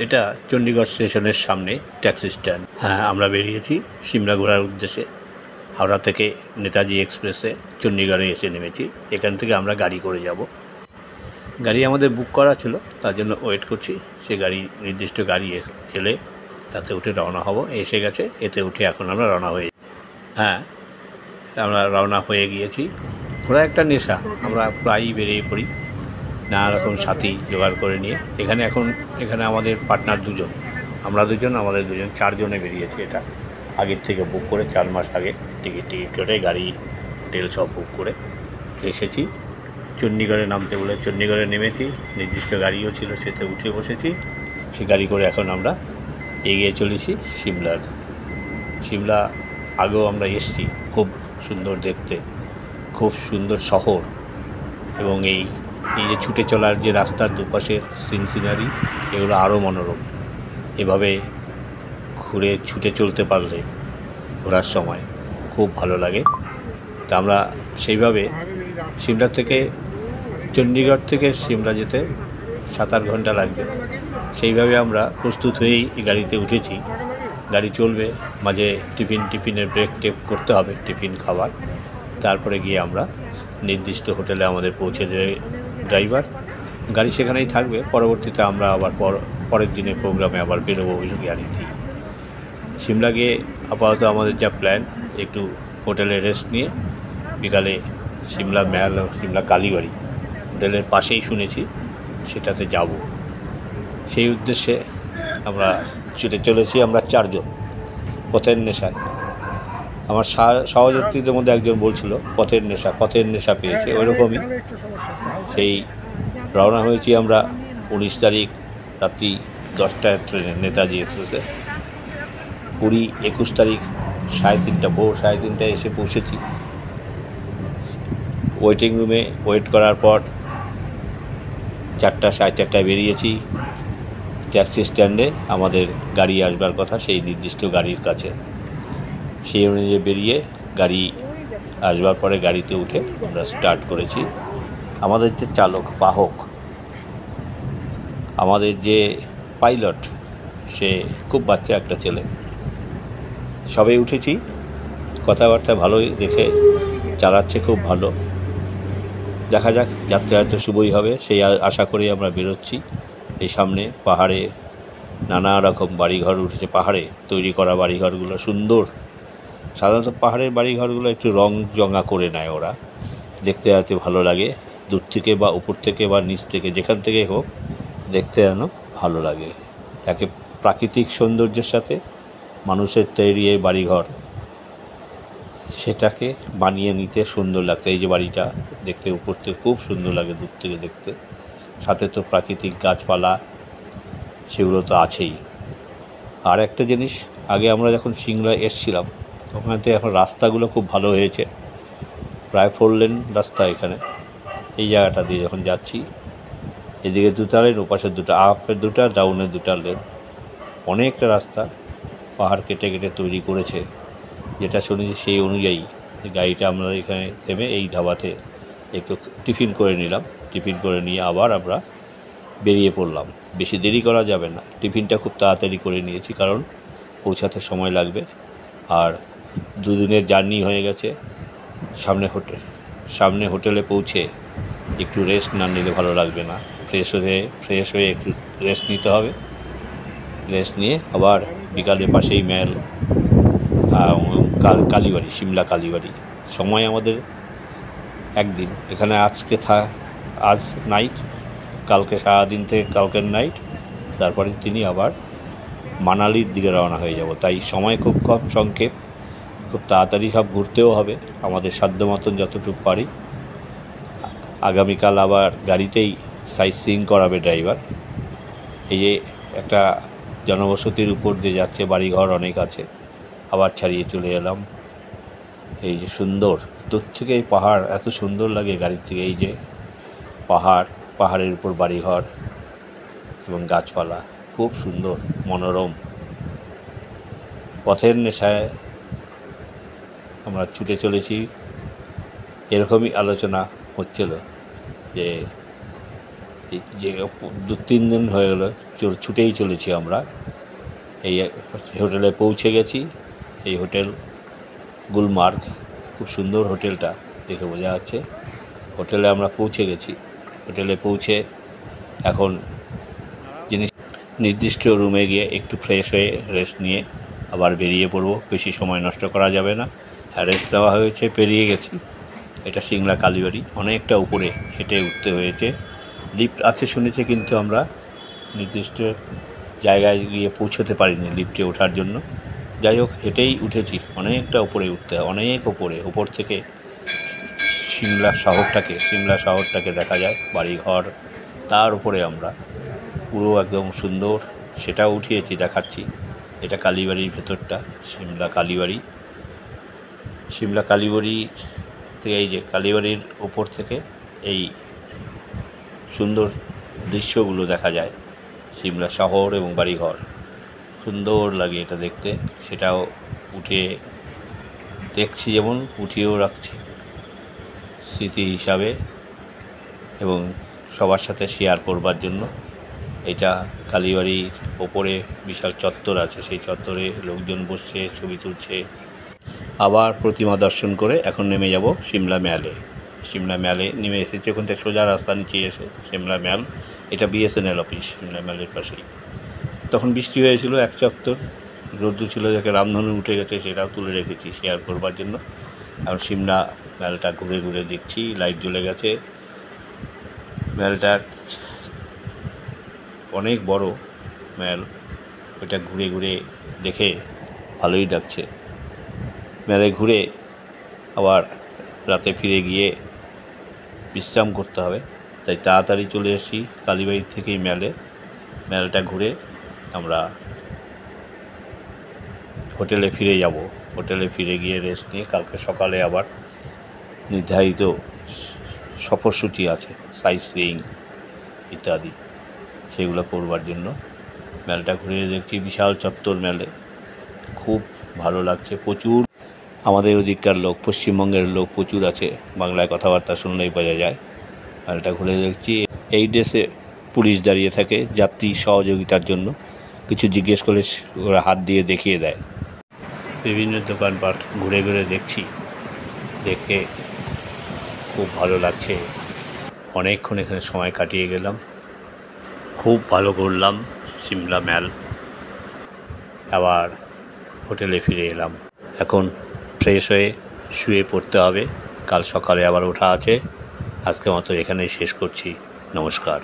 এটা চণ্ডীগড় স্টেশনের সামনে ট্যাক্সি স্ট্যান্ড। হ্যাঁ, আমরা বেরিয়েছি সিমলা ঘোরার উদ্দেশ্যে। হাওড়া থেকে নেতাজি এক্সপ্রেসে চণ্ডীগড়ে এসে নেমেছি। এখান থেকে আমরা গাড়ি করে যাব। গাড়ি আমাদের বুক করা ছিল, তার জন্য ওয়েট করছি। সে গাড়ি, নির্দিষ্ট গাড়ি এলে তাতে উঠে রওনা হব। এসে গেছে, এতে উঠে এখন আমরা রওনা হয়ে, হ্যাঁ, আমরা রওনা হয়ে গিয়েছি। ঘোরা একটা নেশা, আমরা প্রায়ই বেরিয়ে পড়ি নানা রকম সাথী জোগাড় করে নিয়ে। এখানে আমাদের পার্টনার দুজন, আমরা দুজন, আমাদের দুজন, চারজনে বেরিয়েছি। এটা আগের থেকে বুক করে 4 মাস আগে টিকিট কেটে গাড়ি, তেল সব বুক করে এসেছি। চণ্ডীগড়ে নামতে বলে চণ্ডীগড়ে নেমেছি। নির্দিষ্ট গাড়িও ছিল, সেতে উঠে বসেছি। সে গাড়ি করে এখন আমরা এগিয়ে চলেছি সিমলা। আগেও আমরা এসেছি, খুব সুন্দর দেখতে, খুব সুন্দর শহর। এবং এই যে ছুটে চলার যে রাস্তার দুপাশের সিনারি, এগুলো আরও মনোরম। এভাবে ঘুরে ছুটে চলতে পারলে ঘোরার সময় খুব ভালো লাগে। তা আমরা সেইভাবে সিমলা থেকে, চণ্ডীগড় থেকে সিমলা যেতে 7-8 ঘন্টা লাগবে। সেইভাবে আমরা প্রস্তুত হয়েই এই গাড়িতে উঠেছি। গাড়ি চলবে, মাঝে টিফিনের ব্রেক করতে হবে, টিফিন খাবার। তারপরে গিয়ে আমরা নির্দিষ্ট হোটেলে আমাদের পৌঁছে দেবে ড্রাইভার। গাড়ি সেখানেই থাকবে। পরবর্তীতে আমরা আবার পরের দিনের প্রোগ্রামে আবার বেরোবো ওই গাড়িতেই। সিমলা গিয়ে আপাতত আমাদের যা প্ল্যান, একটু হোটেলে রেস্ট নিয়ে বিকালে সিমলা ম্যাল, সিমলা কালীবাড়ি হোটেলের পাশেই শুনেছি, সেটাতে যাব। সেই উদ্দেশ্যে আমরা ছুটে চলেছি। আমরা 4 জন পথের নেশায়। আমার সহযাত্রীদের মধ্যে একজন বলছিল পথের নেশা পেয়েছে। ওইরকমই সেই রওনা হয়েছি আমরা 19 তারিখ রাত্রি 10টায় ট্রেনে, নেতাজি এক্সপ্রেসে। পুরী 21 তারিখ 3:30, ভোর 3:30টায় এসে পৌঁছেছি। ওয়েটিং রুমে ওয়েট করার পর 4টা, 4:30টায় বেরিয়েছি। ট্যাক্সি স্ট্যান্ডে আমাদের গাড়ি আসবার কথা, সেই নির্দিষ্ট গাড়ির কাছে। সেই অনুযায়ী বেরিয়ে গাড়ি আসবার পরে গাড়িতে উঠে আমরা স্টার্ট করেছি। আমাদের যে চালক, বাহক, আমাদের যে পাইলট, সে খুব বাচ্চা একটা ছেলে। সবাই উঠেছি, কথাবার্তা ভালোই, দেখে চালাচ্ছে খুব ভালো। দেখা যাক, যাত্রা হয়তো শুভই হবে, সেই আশা করেই আমরা বেরোচ্ছি। এই সামনে পাহাড়ে নানা রকম বাড়িঘর উঠেছে। পাহাড়ে তৈরি করা বাড়িঘরগুলো সুন্দর। সাধারণত পাহাড়ের বাড়িঘরগুলো একটু রং জঙা করে নেয় ওরা, দেখতে যাতে ভালো লাগে। দূর থেকে বা উপর থেকে বা নিচ থেকে, যেখান থেকেই হোক, দেখতে যেন ভালো লাগে। একে প্রাকৃতিক সৌন্দর্যের সাথে মানুষের তৈরি এই বাড়িঘর, সেটাকে বানিয়ে নিতে সুন্দর লাগতো। এই যে বাড়িটা দেখতে উপর থেকে খুব সুন্দর লাগে, দূর থেকে দেখতে। সাথে তো প্রাকৃতিক গাছপালা, সেগুলো তো আছেই। আর একটা জিনিস, আগে আমরা যখন সিমলা এসেছিলাম তখন তো, এখন রাস্তাগুলো খুব ভালো হয়েছে, প্রায় 4 লেন রাস্তা এখানে। এই জায়গাটা দিয়ে যখন যাচ্ছি, এদিকে 2টা লেন, ওপাশের 2টা, আপের 2টা, ডাউনের 2টা লেন। অনেকটা রাস্তা পাহাড় কেটে কেটে তৈরি করেছে। যেটা শুনেছি সেই অনুযায়ী গাড়িটা আমরা এখানে থেমে এই ধাবাতে একটু টিফিন করে নিলাম। টিফিন করে নিয়ে আবার আমরা বেরিয়ে পড়লাম। বেশি দেরি করা যাবে না। টিফিনটা খুব তাড়াতাড়ি করে নিয়েছি, কারণ পৌঁছাতে সময় লাগবে। আর 2 দিনের জার্নি হয়ে গেছে। সামনে হোটেলে পৌঁছে একটু রেস্ট না নিলে ভালো লাগবে না। ফ্রেশ হয়ে একটু রেস্ট নিতে হবে। রেস্ট নিয়ে আবার বিকালে পাশেই ম্যাল, কালীবাড়ি, সিমলা কালীবাড়ি। সময় আমাদের একদিন। এখানে আজ নাইট, কালকে সারাদিন থেকে কালকের নাইট, তারপরে তিনি আবার মানালির দিকে রওনা হয়ে যাব। তাই সময় খুব কম, সংক্ষেপ, খুব তাড়াতাড়ি সব ঘুরতেও হবে আমাদের সাধ্য মতন যতটুকু পারি। আগামীকাল আবার গাড়িতেই সাইট সিইং করাবে ড্রাইভার। এই যে একটা জনবসতির উপর দিয়ে যাচ্ছে, বাড়িঘর অনেক আছে। আবার ছাড়িয়ে চলে এলাম। এই যে সুন্দর, দূর থেকে এই পাহাড় এত সুন্দর লাগে গাড়ির থেকে। এই যে পাহাড়ের উপর বাড়িঘর এবং গাছপালা, খুব সুন্দর, মনোরম। পথের নেশায় আমরা ছুটে চলেছি। এরকমই আলোচনা হচ্ছিল যে 2-3 দিন হয়ে গেল ছুটেই চলেছি আমরা। এই হোটেলে পৌঁছে গেছি। এই হোটেল গুলমার্গ, খুব সুন্দর হোটেলটা, দেখে বোঝা যাচ্ছে। হোটেলে আমরা পৌঁছে গেছি। হোটেলে পৌঁছে এখন নির্দিষ্ট রুমে গিয়ে একটু ফ্রেশ হয়ে রেস্ট নিয়ে আবার বেরিয়ে পড়ব। বেশি সময় নষ্ট করা যাবে না। রেস্ট দেওয়া হয়েছে, পেরিয়ে গেছি। এটা সিংড়া কালীবাড়ি, অনেকটা উপরে হেঁটে উঠতে হয়েছে। লিফট আছে শুনেছি, কিন্তু আমরা নির্দিষ্ট জায়গায় গিয়ে পৌঁছতে পারিনি লিফটে ওঠার জন্য। যাই হোক, হেঁটেই উঠেছি। অনেকটা উপরে উঠতে হয়, অনেক উপর থেকে সিমলা শহরটাকে দেখা যায়, বাড়িঘর তার উপরে আমরা পুরো একদম সুন্দর, সেটাও উঠিয়েছি, দেখাচ্ছি। এটা কালীবাড়ির ভেতরটা, সিমলা কালীবাড়ি থেকে, এই যে কালীবাড়ির ওপর থেকে এই সুন্দর দৃশ্যগুলো দেখা যায়। সিমলা শহর এবং বাড়িঘর সুন্দর লাগে এটা দেখতে। সেটাও উঠে দেখছি, যেমন উঠিয়েও রাখছি স্মৃতি হিসাবে এবং সবার সাথে শেয়ার করবার জন্য। এটা কালীবাড়ির ওপরে বিশাল চত্বর আছে, সেই চত্বরে লোকজন বসছে, ছবি তুলছে। আবার প্রতিমা দর্শন করে এখন নেমে যাব সিমলা ম্যালে নেমে এসেছি। ওখান থেকে সোজা রাস্তা নিচে এসে সিমলা ম্যাল, এটা বিএসএনএল অফিস সিমলা ম্যালের পাশেই। তখন বৃষ্টি হয়েছিল, এক চত্বর রোদ্দু ছিল, যাকে রামধনু উঠে গেছে, সেটাও তুলে রেখেছি শেয়ার করবার জন্য। এখন সিমলা ম্যালটা ঘুরে ঘুরে দেখছি, লাইট জ্বলে গেছে। ম্যালটা অনেক বড় ম্যাল, ওইটা ঘুরে ঘুরে দেখে ভালোই লাগছে। ম্যালে ঘুরে আবার রাতে ফিরে গিয়ে বিশ্রাম করতে হবে, তাই তাড়াতাড়ি চলে এসেছি কালীবাড়ি থেকেই ম্যালটা ঘুরে আমরা হোটেলে ফিরে যাব। হোটেলে ফিরে গিয়ে রেস্ট নিয়ে কালকে সকালে আবার নির্ধারিত সফরসূচি আছে, সাইট সিইং ইত্যাদি, সেগুলো করবার জন্য। ম্যালটা ঘুরে দেখছি, বিশাল চত্বর ম্যালে, খুব ভালো লাগছে। প্রচুর আমাদের ওদিককার লোক, পশ্চিমবঙ্গের লোক প্রচুর আছে, বাংলায় কথাবার্তা শুনলেই বোঝা যায়। ম্যালটা ঘুরে দেখছি। এই ড্রেসে পুলিশ দাঁড়িয়ে থাকে যাত্রী সহযোগিতার জন্য, কিছু জিজ্ঞেস করলে ওরা হাত দিয়ে দেখিয়ে দেয়। বিভিন্ন দোকানপাট ঘুরে ঘুরে দেখছি, দেখে খুব ভালো লাগছে। অনেকক্ষণ এখানে সময় কাটিয়ে গেলাম, খুব ভালো করলাম সিমলা ম্যাল। আবার হোটেলে ফিরে এলাম। এখন ফ্রেশ হয়ে শুয়ে পড়তে হবে, কাল সকালে আবার ওঠা আছে। আজকের মতো এখানেই শেষ করছি। নমস্কার।